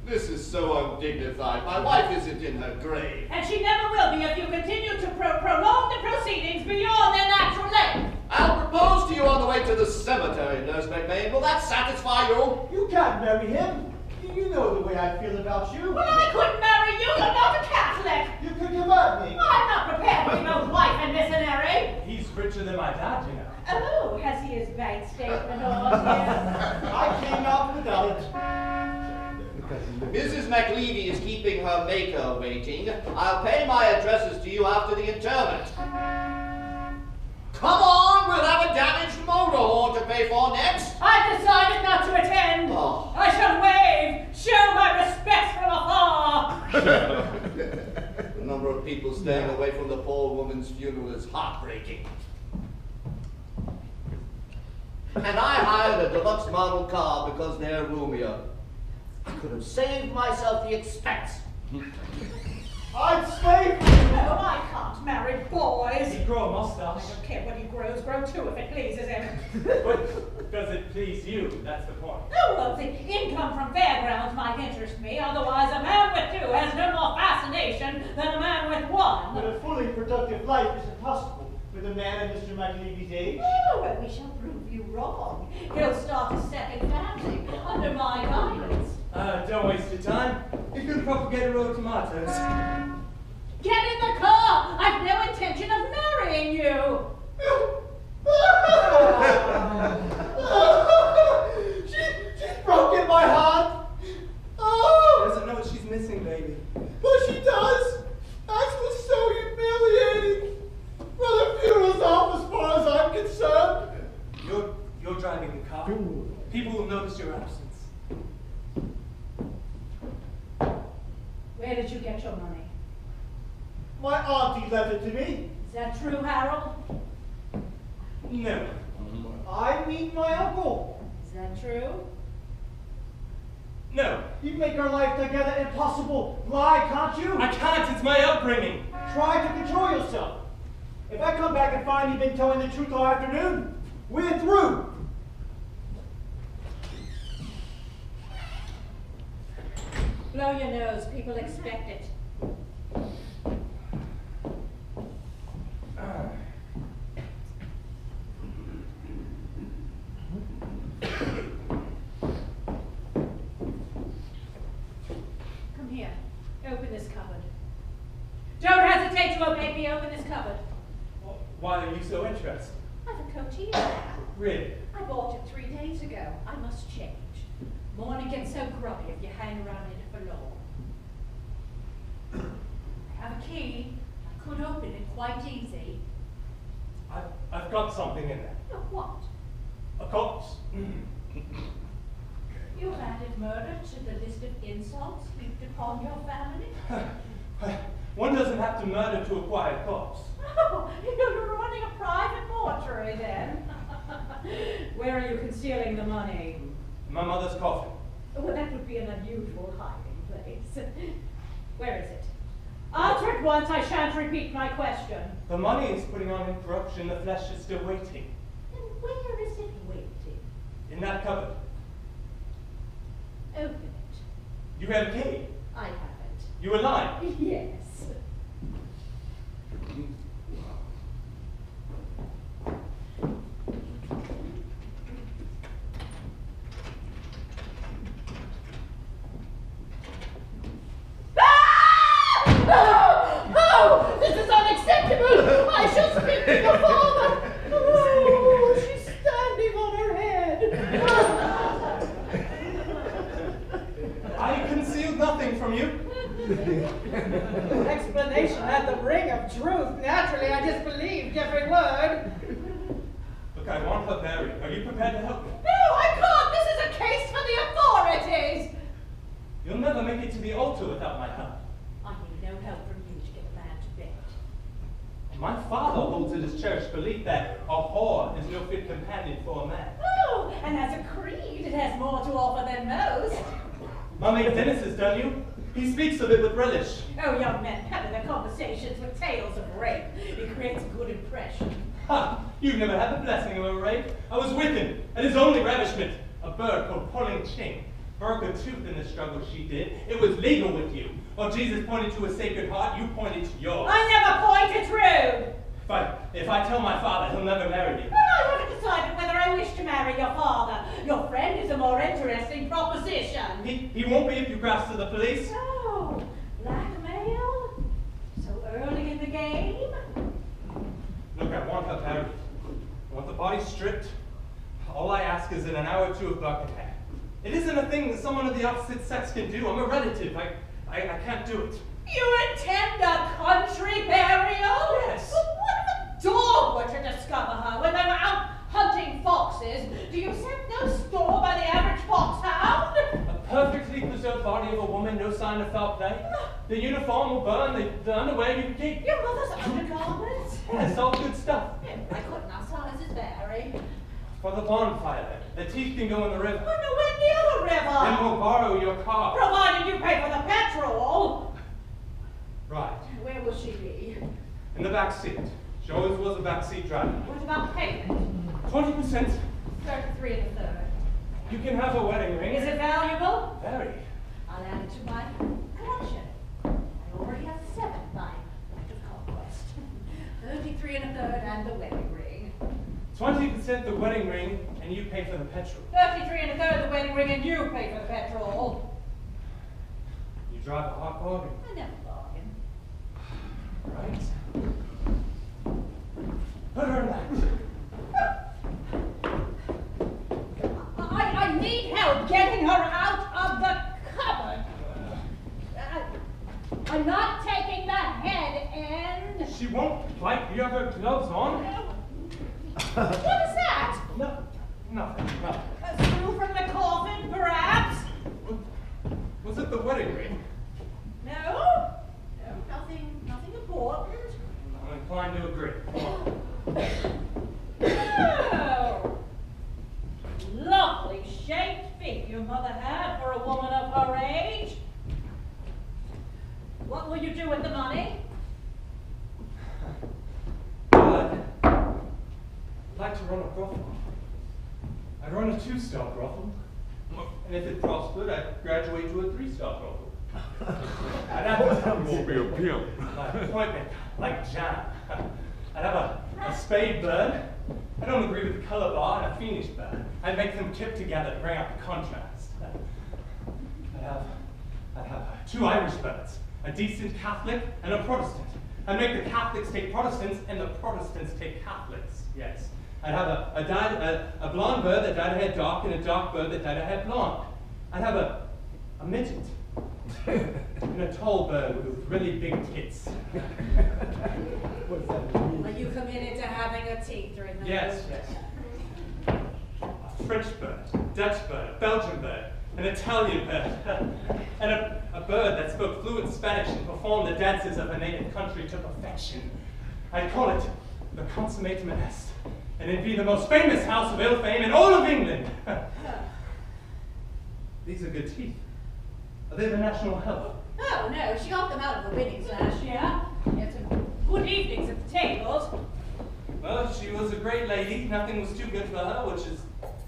This is so undignified. My wife isn't in her grave. And she never will be if you continue to prolong the proceedings beyond their natural length. I'll propose to you on the way to the cemetery, Nurse McMahon. Will that satisfy you? You can't marry him. You know the way I feel about you. Well, I couldn't marry you. You're not a Catholic. You could give up me. I'm not prepared to be both wife and missionary. He's richer than my dad, you know. Oh, has he his bank statement on here? I came out without it. Mrs. McLeavy is keeping her maker waiting. I'll pay my addresses to you after the interment. Come on, we'll have a damaged motor horn to pay for next. I've decided not to attend. Oh. I shall wave, show my respects from afar. The number of people staying away from the poor woman's funeral is heartbreaking. And I hired a deluxe model car because they're roomier. I could have saved myself the expense. I'd stay. No, I can't marry boys. He'd grow a I mustache. don't care what he grows, grow two if it pleases him. But does it please you? That's the point. Oh, well, the income from fairgrounds might interest me. Otherwise, a man with two has no more fascination than a man with one. But a fully productive life is impossible with a man of Mr. McLeavy's age. Oh, well, we shall prove you wrong. He'll start a second family under my guidance. Don't waste your time. You can propagate a row of tomatoes. Get in the car! I've no intention of marrying you! She's broken my heart. Oh! Doesn't know what she's missing, baby. But she does. That's what's so humiliating. Well, the funeral's off as far as I'm concerned. You're driving the car. People will notice your absence. Where did you get your money? My auntie left it to me. Is that true, Harold? No. I mean my uncle. Is that true? No. You make our life together impossible. Lie, can't you? I can't. It's my upbringing. Try to control yourself. If I come back and find you've been telling the truth all afternoon, we're through. blow your nose. People expect it. Come here. Open this cupboard. Don't hesitate to obey me. Open this cupboard. Why are you so interested? I've a coatie there. Really? I bought it 3 days ago. I must change. Morning gets so grubby if you hang around in it for long. I have a key. I could open it quite easy. I've got something in there. Oh, what? A corpse. You've added murder to the list of insults heaped upon your family? One doesn't have to murder to acquire a corpse. Oh, you're running a private mortuary then. Where are you concealing the money? My mother's coffin. Well, that would be an unusual hiding place. Where is it? Answer it once, I shan't repeat my question. The money is putting on in corruption, the flesh is still waiting. And where is it waiting? In that cupboard. Open it. You have a key. I haven't. You were lying. Yes. Oh, this is unacceptable! I shall speak to your father! Oh, she's standing on her head! I concealed nothing from you. Explanation had the ring of truth. Naturally, I disbelieved every word. Look, I want her buried. Are you prepared to help me? No, I can't! This is a case for the authorities! You'll never make it to the altar without my help. I need no help from you to get a man to bed. My father holds it as cherished belief that a whore is no fit companion for a man. Oh, and as a creed, it has more to offer than most. My mate Dennis has done you. He speaks of it with relish. Oh, young men having their conversations with tales of rape. It creates a good impression. Ha! You've never had the blessing of a rape. I was with him, and his only ravishment, a bird called Pulling Ching. Broke a tooth in the struggle she did. It was legal with you. While Jesus pointed to a sacred heart, you pointed to yours. I never pointed rude! If I tell my father, he'll never marry you. Well, I haven't decided whether I wish to marry your father. Your friend is a more interesting proposition. He won't be if you grass to the police. Oh, blackmail? So early in the game? Look, I want her buried. I want the body stripped. All I ask is in an hour or two of bucket hair. It isn't a thing that someone of the opposite sex can do. I'm a relative. I can't do it. You intend a country burial? Yes. But what if a dog were to discover her when they were out hunting foxes? Do you set no store by the average foxhound? A perfectly preserved body of a woman, no sign of foul play. The uniform will burn, the underwear you can keep. Your mother's undergarments? Yes, all good stuff. I couldn't. Our sizes vary. For the bonfire, then. The teeth can go in the river. Oh, nowhere near the river. Then we'll borrow your car. Provided you pay for the petrol. Right. Where will she be? In the back seat. She always was a back seat driver. What about payment? 20%. 33 1/3. You can have a wedding ring. Is it valuable? Very. I'll add it to my collection. I already have 7 by Act of Conquest. 33 1/3 and the wedding ring. 20% the wedding ring, and you pay for the petrol. 33 1/3 the wedding ring, and you pay for the petrol. You drive a hot bargain. I never bargain. Right. Put her in that. I need help getting her out of the cupboard. I'm not taking the head end. She won't like you have her gloves on. What is that? No, nothing. A screw from the coffin, perhaps? Was it the wedding ring? No, nothing important. I'm inclined to agree. Oh, lovely shaped feet your mother had for a woman of her age. What will you do with the money? I'd like to run a brothel. I'd run a 2-star brothel. And if it prospered, I'd graduate to a 3-star brothel. I'd have I'm gonna be a pimp. my appointment like jam. I'd have a spade bird. I don't agree with the color bar and a Phoenix bird. I'd make them tip together to bring out the contrast. I'd have 2 Irish birds, a decent Catholic and a Protestant. I'd make the Catholics take Protestants and the Protestants take Catholics, yes. I'd have a blonde bird that dyed her hair dark and a dark bird that dyed her hair blonde. I'd have a midget and a tall bird with really big tits. Are you committed to having a teeth removed? Yes, yes. A French bird, Dutch bird, a Belgian bird, an Italian bird, and a bird that spoke fluent Spanish and performed the dances of her native country to perfection. I'd call it the consummate molest, and it'd be the most famous house of ill fame in all of England. These are good teeth. Are they the national health? Oh, no, she got them out of the winnings last year. Had some good evenings at the tables. Well, she was a great lady. Nothing was too good for her, which is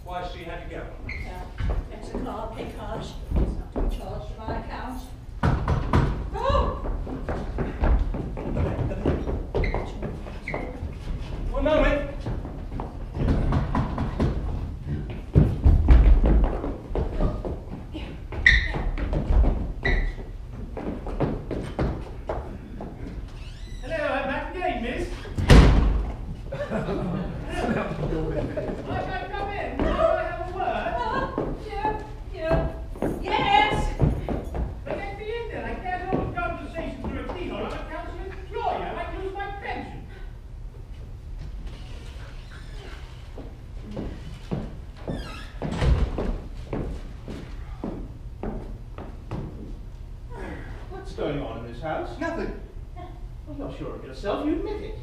why she had to go. It's a car, big cash. It's not to be charged to my account. Oh! One moment. Hello, I'm back again, miss. Might I come in? Might I have a word? Yes! But let me in then. I can't hold a conversation through a keyhole. I'm a council employee. I might lose my pension. What's going on in this house? Nothing. Well, you're sure of yourself, you admit it.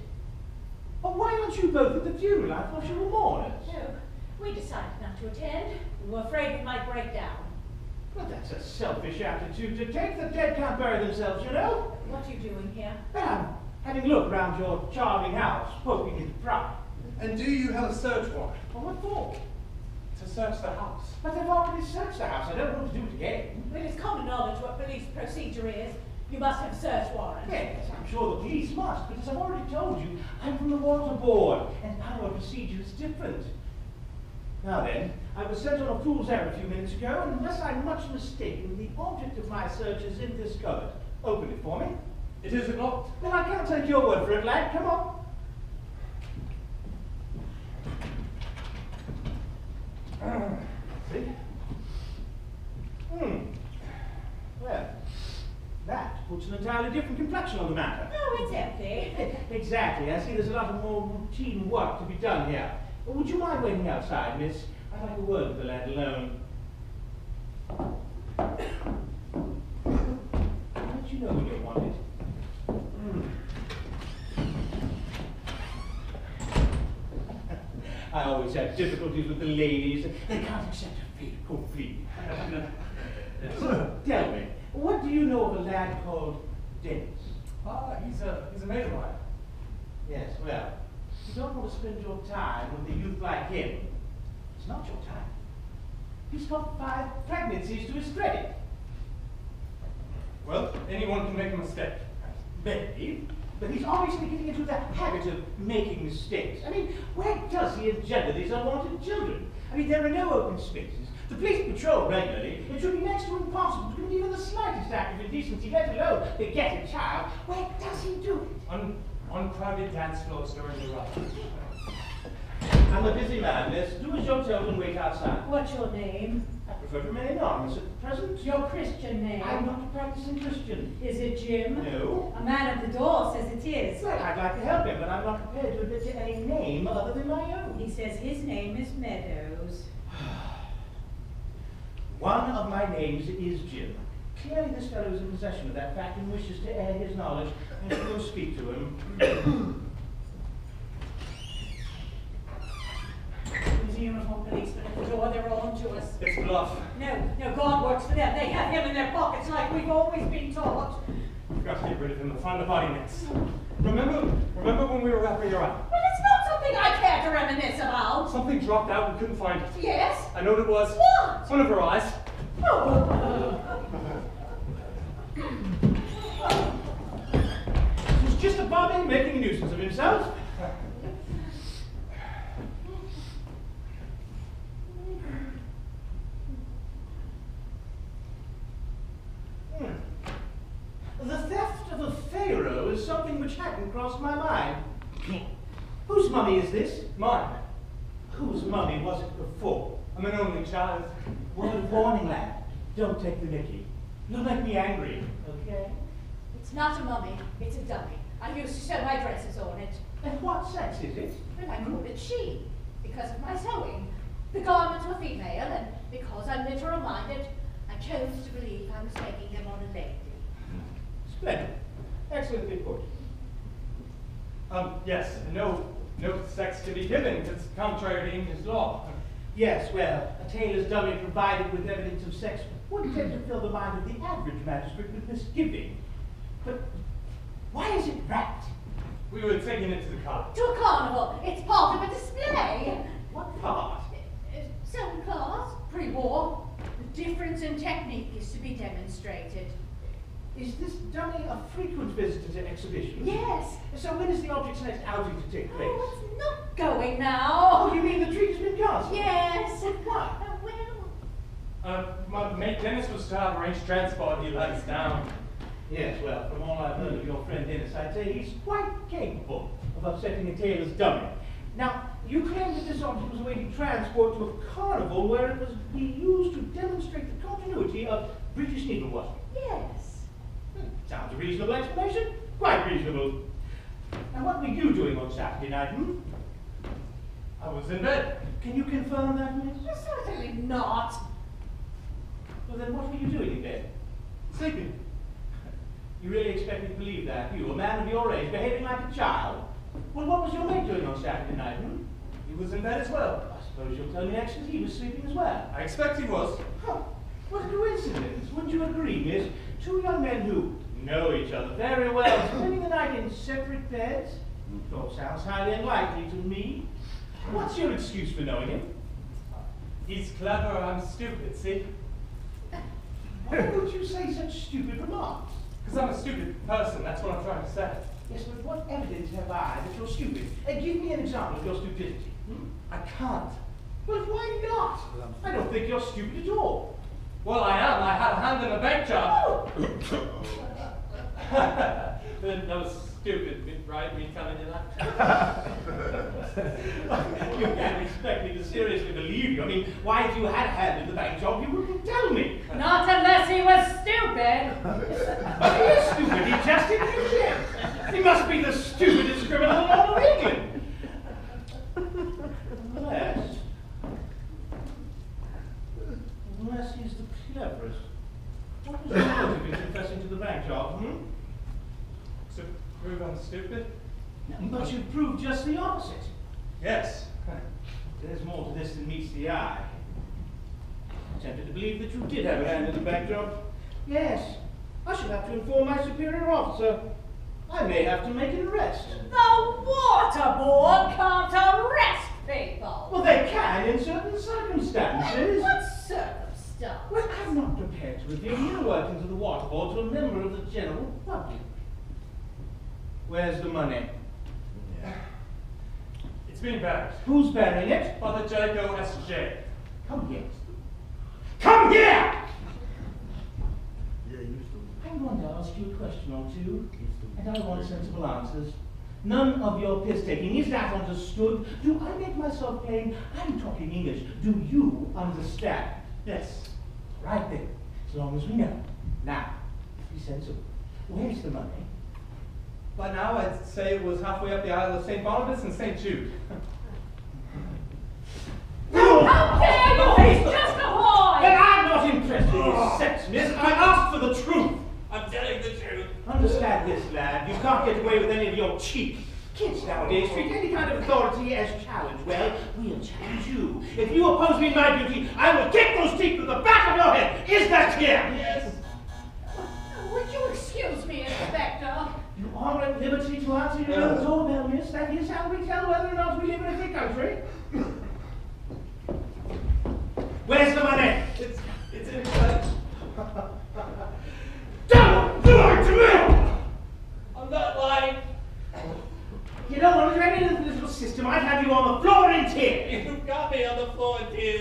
Well, why aren't you both at the funeral? I thought you were mourners. No, we decided not to attend. We were afraid we might break down. Well, that's a selfish attitude to take. The dead can't bury themselves, you know. What are you doing here? Well, I'm having a look round your charming house, poking its pride. And do you have a search warrant? Well, what for? To search the house. But they've already searched the house. I don't want to do it again. Well, it's common knowledge what police procedure is. You must have a search warrant. Yes, I'm sure the police must, but as I've already told you, I'm from the water board, and our procedure is different. Now then, I was sent on a fool's errand a few minutes ago, and unless I'm much mistaken, the object of my search is in this cupboard. Open it for me. It isn't locked. Well, I can't take your word for it, lad. Come on. See? Well, that puts an entirely different complexion on the matter. Oh, it's empty. Exactly. I see there's a lot of more routine work to be done here. Would you mind waiting outside, miss? I'd like a word with the lad alone. I'll let you know when you're wanted. I always have difficulties with the ladies. They can't accept a fate completely. Tell me, what do you know of a lad called Dennis? He's a mate of mine. Yes, well, you don't want to spend your time with a youth like him. It's not your time. He's got 5 pregnancies to his credit. Well, anyone can make a mistake. Maybe, but he's obviously getting into the habit of making mistakes. I mean, where does he engender these unwanted children? I mean, there are no open spaces. The police patrol regularly. It should be next to impossible to commit even the slightest act of indecency, let alone beget a child. Where does he do it? On crowded dance floors during the rush. I'm a busy man, miss. Do as you're told and wait outside. What's your name? I prefer to remain anonymous at present. Your Christian name? I'm not a practicing Christian. Is it Jim? No. A man at the door says it is. Well, I'd like to help him, but I'm not prepared to admit to any name other than my own. He says his name is Meadows. One of my names is Jim. Clearly this fellow is in possession of that fact and wishes to add his knowledge. I shall go speak to him. There's a uniformed policeman at the door. They're all on to us. It's bluff. No, God works for them. They have him in their pockets like we've always been taught. We've got to get rid of him and find the body next. Remember when we were wrapping her up? But it's not something I care to reminisce about. Something dropped out, we couldn't find it. Yes? I know what it was. What? One of her eyes. Oh. making a nuisance of himself. The theft of a pharaoh is something which hadn't crossed my mind. Whose mummy is this? Mine. Whose mummy was it before? I'm an only child. Word of warning, lad. Don't take the mickey. You'll make me angry, okay? It's not a mummy, it's a dummy. I used to sew my dresses on it. And what sex is it? And I called it she, because of my sewing. The garments were female, and because I'm literal-minded, I chose to believe I was making them on a lady. Splendid. Excellently put. Yes, no sex to be given, it's contrary to English law. Yes, well, a tailor's dummy provided with evidence of sex would tend to fill the mind of the average magistrate with misgiving. But why is it wrapped? We were taking it to the car. To a carnival, it's part of a display. What part? Sewing class, pre-war. The difference in technique is to be demonstrated. Is this dummy a frequent visitor to exhibitions? Yes. So when is the object's next outing to take place? Oh, it's not going now. Oh, you mean the treat has been cancelled? Yes. But why? Well, My mate Dennis was to have arranged transport, he let us down. Yes, well, from all I've heard of your friend Dennis, I'd say he's quite capable of upsetting a tailor's dummy. Now, you claim that this object was awaiting transport to a carnival where it was being used to demonstrate the continuity of British needlework. yes. Sounds a reasonable explanation. Quite reasonable. And what were you doing on Saturday night, I was in bed. Can you confirm that, miss? Well, certainly not. Well, then what were you doing in bed? Sleeping. You really expect me to believe that? You, a man of your age, behaving like a child? Well, what was your mate doing on Saturday night, He was in bed as well. I suppose you'll tell me actually he was sleeping as well. I expect he was. Huh. What a coincidence, wouldn't you agree, miss? Two young men who know each other very well, spending the night in separate beds? That sounds highly unlikely to me. What's your excuse for knowing him? He's clever, I'm stupid, see? Why would you say such stupid remarks? Because I'm a stupid person, that's what I'm trying to say. Yes, but what evidence have I that you're stupid? Give me an example of your stupidity. I can't. Well, why not? I don't think you're stupid at all. Well, I am. I had a hand in a bank job. That was stupid, right? Me telling you that? You can't expect me to seriously believe you. I mean, why, if you had a hand in the bank job, you wouldn't tell me. Not unless he was stupid. But he is stupid. He just admits it. He must be the stupidest criminal in all of England. Unless he's the cleverest. What was your motive in confessing to the bank job, To prove I'm stupid? But you proved just the opposite. Yes. There's more to this than meets the eye. I'm tempted to believe that you did have a hand in the bank job. Yes. I shall have to inform my superior officer. I may have to make an arrest. The water board can't arrest people. Well, they can in certain circumstances. What circumstance? Well, I'm not prepared to reveal the inner workings of the water board to a member of the general public. Where's the money? It's been buried. Who's burying it? Father Jaco S.J. Come here. Come here! I'm going to ask you a question or two, and I want sensible answers. None of your piss-taking. Is that understood? Do I make myself plain? I'm talking English. Do you understand? Yes. Right then, as long as we know. Now, be sensible. Where's the money? By now, I'd say it was halfway up the aisle of St. Barnabas and St. Jude. How dare you! He's just a boy! But I'm not interested in his sex, miss. I asked for the truth. I'm telling the truth. Understand this, lad. You can't get away with any of your cheap. Kids nowadays treat any kind of authority as challenge. Well, we'll challenge you. If you oppose me in my duty, I will kick those teeth to the back of your head. Is that clear? Yes. Would you excuse me, Inspector? You are at liberty to answer your own doorbell, miss. That is how we tell whether or not we live in a free country. Where's the money? It's in his bed. Don't lie to me! I'm not lying.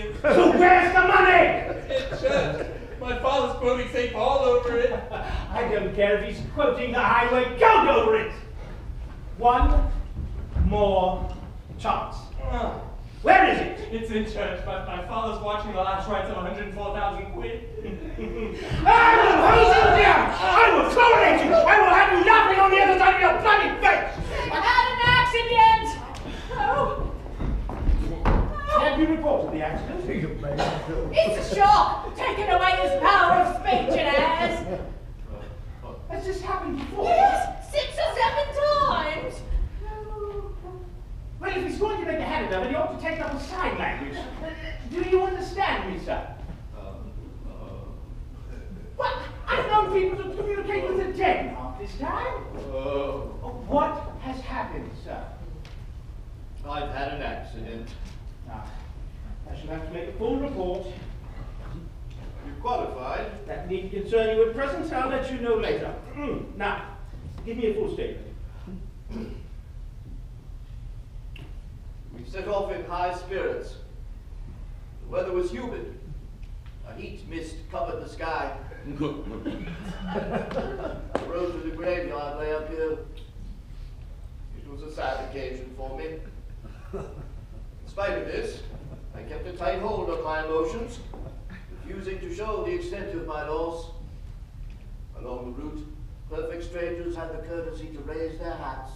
is. So where's the money? In church. My father's quoting St. Paul over it. I don't care if he's quoting the highway code over it. One more chance. Where is it? It's in church, but my father's watching the last rites of 104,000 quid. I will hose you down! I will chlorinate you! I will have you laughing on the other side of your bloody face! I had an accident! Oh. Have you reported the accident? It's a shock! Taken away his power of speech, it has! Has this happened before? Yes, 6 or 7 times! Well, if he's going to make a habit of it, he ought to take up a sign language. Do you understand me, sir? Well, I've known people to communicate with the dead half this time. What has happened, sir? I've had an accident. Now, I shall have to make a full report. You qualified? That need concern you at present, I'll let you know later. Now, give me a full statement. We set off in high spirits. The weather was humid. A heat mist covered the sky. The road to the graveyard lay uphill. It was a sad occasion for me. In spite of this, I kept a tight hold of my emotions, refusing to show the extent of my loss. Along the route, perfect strangers had the courtesy to raise their hats.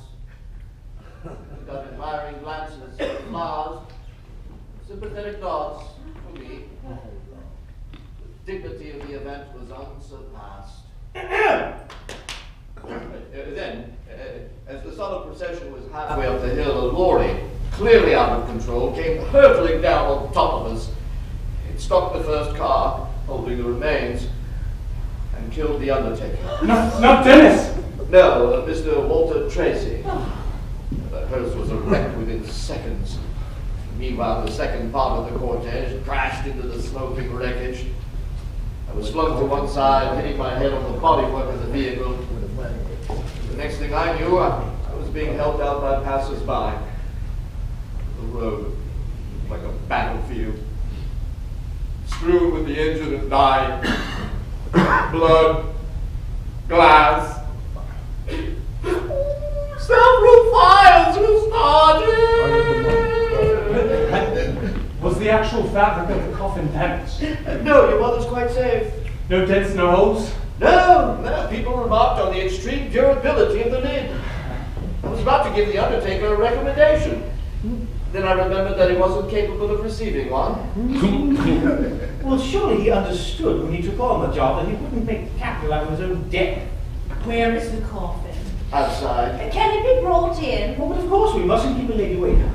I got admiring glances, flowers, sympathetic nods for me. The dignity of the event was unsurpassed. Then, as the solemn procession was halfway up the hill, a lorry, clearly out of control, came hurtling down on top of us. It stopped the first car, holding the remains, and killed the undertaker. Not Dennis! No, Mr. Walter Tracy. The hearse was a wreck within seconds. Meanwhile, the second part of the cortege crashed into the smoking wreckage. I was flung to one side, hitting my head on the bodywork of the vehicle. The next thing I knew, I was being helped out by passers-by. The road, like a battlefield, strewn with the injured and dying. Blood, glass. Several fires were started. Was the actual fabric of the coffin damaged? No, your mother's quite safe. No dents, no holes? No, people remarked on the extreme durability of the lid. I was about to give the undertaker a recommendation. Then I remembered that he wasn't capable of receiving one. Well, surely he understood when he took on the job that he wouldn't make capital out of his own debt. Where is the coffin? Outside. Can it be brought in? Well, but of course we mustn't keep a lady waiting.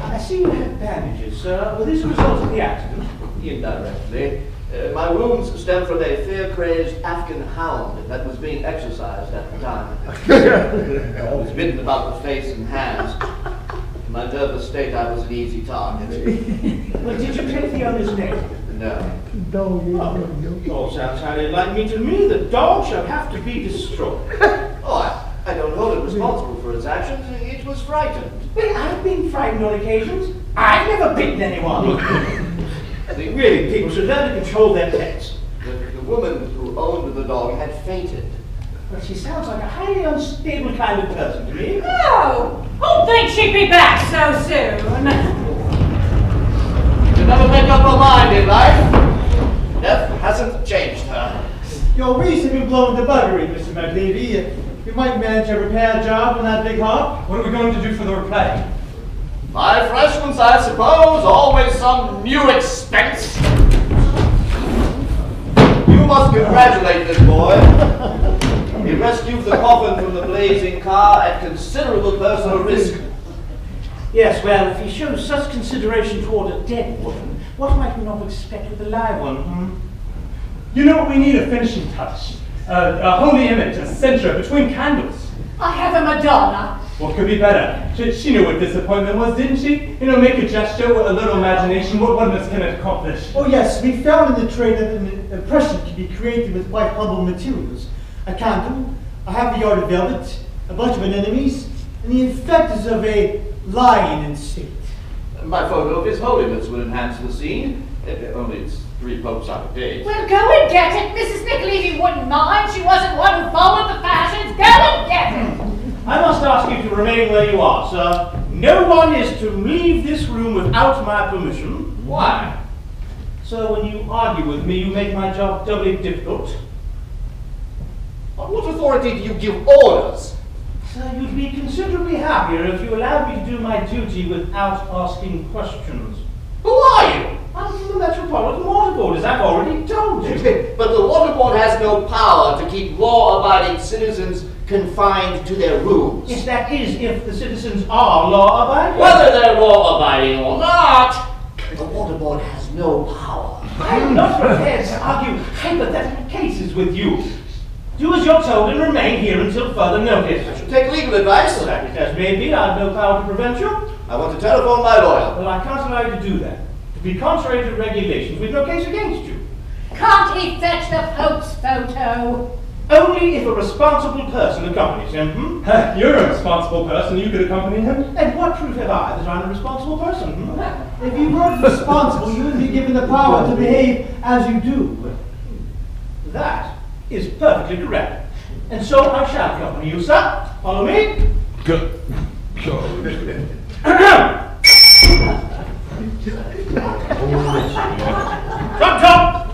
I see you have bandages, sir. Were these a result of the accident? Indirectly. My wounds stem from a fear-crazed Afghan hound that was being exercised at the time. I was bitten about the face and hands. In my nervous state, I was an easy target. Well, did you take the owner's name? No. Oh, all sounds highly enlightening to me. The dog shall have to be destroyed. Oh, I don't hold it responsible for its actions. It was frightened. Well, I've been frightened on occasions. I've never bitten anyone. Really, people should learn to control their pets. The woman who owned the dog had fainted. Well, she sounds like a highly unstable kind of person to me. No! Who'd think she'd be back so soon? You never make up her mind in life. Death hasn't changed her. Your wheels have been blown to buttery, Mr. McLeavy. You might manage a repair job on that big hop. What are we going to do for the repair? My freshmans, I suppose, always some new expense. You must congratulate this boy. He rescued the coffin from the blazing car at considerable personal risk. Yes, well, if he shows such consideration toward a dead woman, what might we not expect with a live one, You know what we need? A finishing touch. A holy image, a center between candles. I have a Madonna. What could be better? She knew what disappointment was, didn't she? You know, make a gesture with a little imagination. What wonders can it accomplish? Oh yes, we found in the trade that an impression can be created with quite humble materials. A candle, a half a yard of velvet, a bunch of anemones, and the effect is of a lion in state. My photo of His Holiness would enhance the scene. Only it's 3 popes out of date. Well, go and get it. Mrs. McLeavy wouldn't mind. She wasn't one who followed the fashions. Go and get it. I must ask you to remain where you are, sir. No one is to leave this room without my permission. Why? So when you argue with me, you make my job doubly difficult. On what authority do you give orders? Sir, you'd be considerably happier if you allowed me to do my duty without asking questions. Who are you? I'm from the Metropolitan Water Board, as I've already told you. But the water board has no power to keep law-abiding citizens confined to their rooms. Yes, that is if the citizens are law-abiding. Whether they're law-abiding or not, the water board has no power. I am not prepared to argue hypothetical cases with you. Do as you're told and remain here until further notice. I should take legal advice. That is as may be, I have no power to prevent you. I want to telephone my lawyer. Well, I can't allow you to do that. To be contrary to regulations, we've no case against you. Can't he fetch the Pope's photo? Only if a responsible person accompanies him. You're a responsible person. You could accompany him. And what proof have I that I'm a responsible person? If you weren't responsible, you wouldn't be given the power to behave as you do. That is perfectly correct. And so I shall accompany you, sir. Follow me. Good. Drop, drop.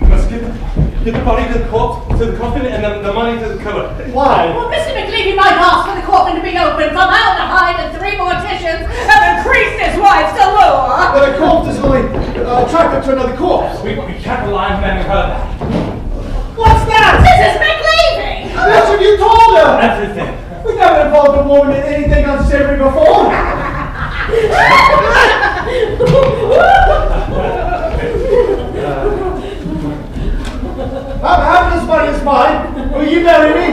Let's get the body to the corpse, to the coffin, and the money to the cupboard. Why? Well, Mr. McLeavy might ask for the coffin to be opened. Formaldehyde and 3 morticians have increased his wife's allure. But a corpse is only attracted to another corpse. We can't rely on having heard that. What's that? Mrs. McLeavy! That's what you told her! Everything. We've never involved a woman in anything unsavory before. Half this money is mine. Will you marry me?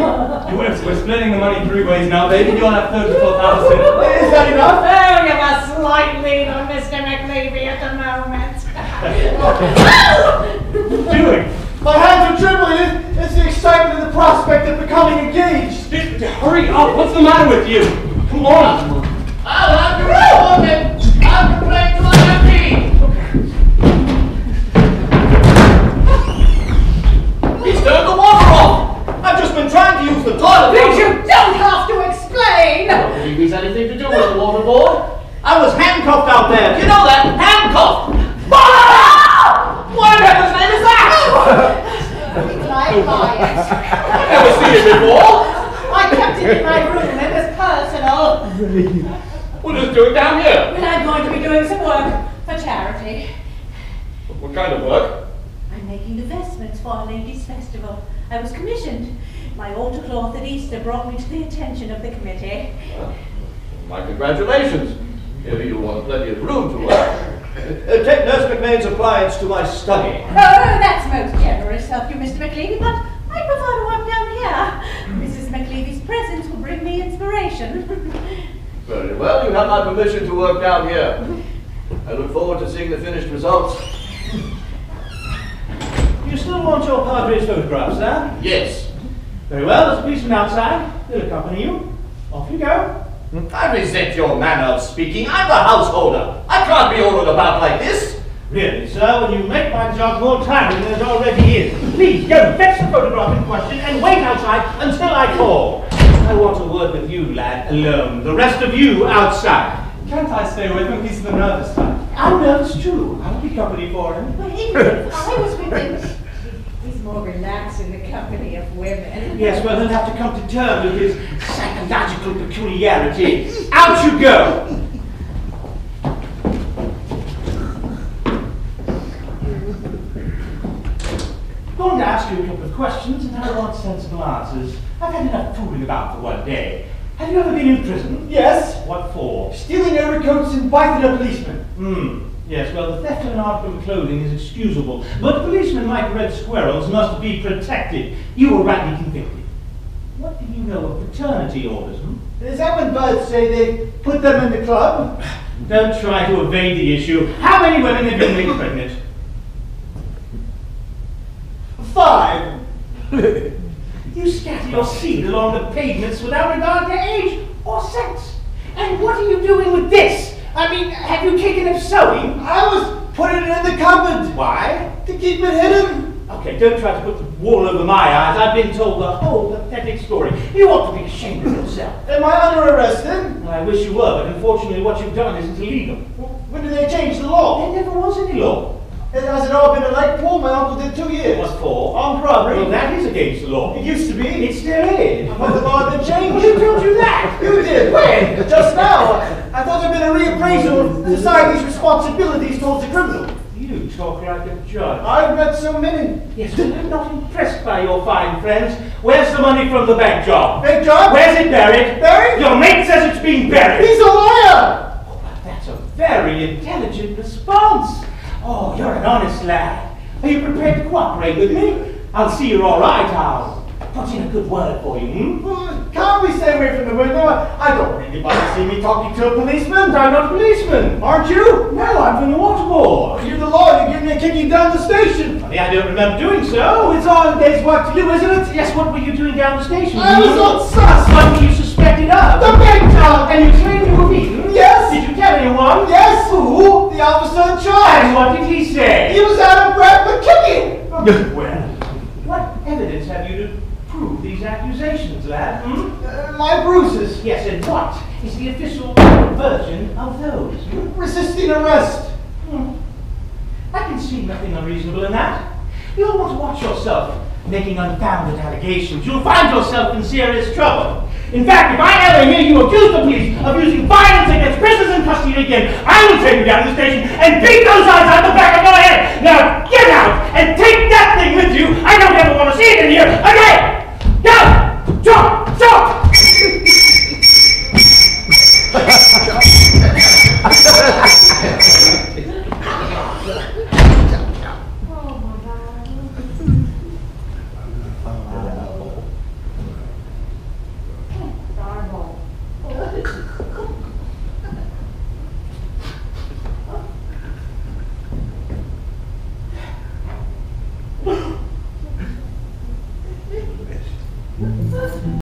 We're splitting the money 3 ways now, baby. You'll have 34,000. Is that enough? Oh, you have a slight lead on Mr. McLeavy at the moment. Doing. My hands are trembling. It's the excitement of the prospect of becoming engaged. Hurry up. What's the matter with you? Come on. I'll have to report it. I'll complain to my MP. He's turned the water off. I've just been trying to use the toilet. But you don't have to explain. I don't believe he's anything to do with the water board. I was handcuffed out there. Do you know that? Handcuffed. What in heaven's name is that? Like lions. I've never seen it before. I kept it in my room. It was personal. What is it doing down here? Well, I'm going to be doing some work for charity. What kind of work? I'm making the vestments for Our Lady's Festival. I was commissioned. My altar cloth at Easter brought me to the attention of the committee. My congratulations. You'll want plenty of room to work. Take Nurse McMahon's appliance to my study. Oh, that's most generous of you, Mr. McLeavy, but I prefer to work down here. Mrs. McLeavy's presence will bring me inspiration. Very well, you have my permission to work down here. I look forward to seeing the finished results. You still want your Padre's photographs, sir? Yes. Very well, there's a policeman outside. He'll accompany you. Off you go. I resent your manner of speaking. I'm the householder. I can't be ordered about like this. Really, sir, when you make my job more tiring than it already is. Please, go fetch the photograph in question and wait outside until I call. I want to work with you, lad, alone. The rest of you outside. Can't I stay with him? He's the nervous type. I'm nervous too. I'll be company for him. Well, even if I was with him, he's more relaxed in the company of women. Yes, well, he'll have to come to terms with his psychological peculiarity. Out you go! I'm going to ask you a couple of questions, and I want sensible answers. I've had enough fooling about for one day. Have you ever been in prison? Yes. What for? Stealing overcoats and biting a policeman. Yes, well, the theft of an article of clothing is excusable, but policemen like red squirrels must be protected. You were rightly convicted. What do you know of paternity orders, Is that when birds say they put them in the club? Don't try to evade the issue. How many women have you made pregnant? 5. You scatter your seed along the pavements without regard to age. or sex. And what are you doing with this? I mean, have you taken up sewing? I was putting it in the cupboard. Why? To keep it hidden. Okay, don't try to put the wool over my eyes. I've been told the whole pathetic story. You ought to be ashamed of yourself. Am I under arrest then? Well, I wish you were, but unfortunately what you've done isn't illegal. When did they change the law? There never was any law. It hasn't all been a late Paul. My uncle did 2 years. What for? Armed robbery. Well, that is against the law. It used to be. It still is. But the law had been changed. Who told you that? You did. When? Just now. I thought there'd been a reappraisal of society's responsibilities towards the criminal. You talk like a judge. I've met so many. Yes, but I'm not impressed by your fine friends. Where's the money from the bank job? Big job? Where's it buried? Buried? Your mate says it's being buried. He's a liar! Oh, but that's a very intelligent response. Oh, you're an honest lad. Are you prepared to cooperate with me? I'll see you're all right. I'll put in a good word for you, Well, can't we stay away from the window? I don't want anybody to see me talking to a policeman. I'm not a policeman. Aren't you? No, I'm from the water board. You're the law. You give me a kicking down the station. Funny, I don't remember doing so. Oh, it's all a day's work to do, isn't it? Yes, what were you doing down the station? I was on sus. What were you suspected of? The big job. And you claim you were beaten? Yes. Did you tell anyone? Yes. Who? The officer in And charge. what did he say? He was out of breath for kicking. Well, what evidence have you to prove these accusations, lad? My bruises. Yes, and what is the official version of those? Resisting arrest. I can see nothing unreasonable in that. You'll want to watch yourself making unfounded allegations. You'll find yourself in serious trouble. In fact, if I ever hear you accuse the police of using violence against prisoners in custody again, I will take you down to the station and beat those eyes out the back of your head. Now get out and take that thing with you. I don't ever want to see it in here again.